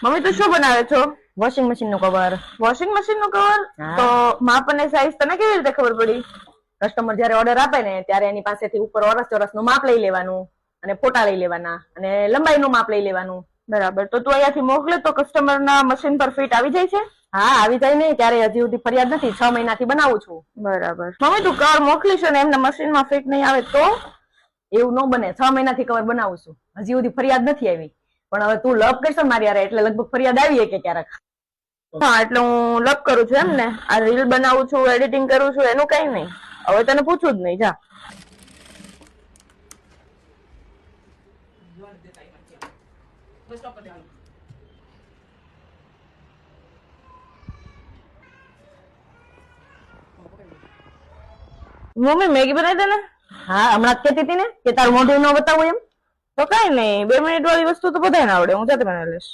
Mummy તું શું બનાવે છો? વોશિંગ મશીન નું કવર. વોશિંગ મશીન નું કવર? હા. તો માપ અને સાઈઝ તને કેવી રીતે ખબર પડી? કસ્ટમર જયારે ઓર્ડર આપે ને ત્યારે એની પાસેથી ઉપર ચોરસ નું માપ લઈ લેવાનું અને ફોટા લઈ લેવાના અને લંબાઈ નું માપ લઈ લેવાનું. બરાબર. તો તું અહીંયાથી મોકલે તો કસ્ટમર ના મશીન પર ફિટ આવી જાય છે? હા, આવી જાય ને. ત્યારે હજી સુધી ફરિયાદ નથી. 6 મહિનાથી બનાવું છું. બરાબર. મમ્મી તું કવર મોકલીશ અને એમના મશીન માં ફિટ નહીં આવે તો? એવું ન બને. 6 મહિનાથી કવર બનાવું છું. હજી સુધી ફરિયાદ નથી આવી. પણ હવે તું લપ કરશો મારી યારે એટલે લગભગ ફરિયાદ આવી કે ક્યારેક. હા, એટલે હું લપ કરું છું એમ ને? આ રીલ બનાવું છું, એડિટિંગ કરું છું, એનું કઈ નહીં. હવે તને પૂછું જ નહીં. જા. મમ્મી મેગી બનાવી દે ને. હા, હમણાં જ કહેતી હતી ને કે તારું મોઢું ન બતાવું એમ. તો કઈ નહીં, 2 મિનિટ વાળી વસ્તુ તો બધાને આવડે, હું જાતે બનાવી લઈશ.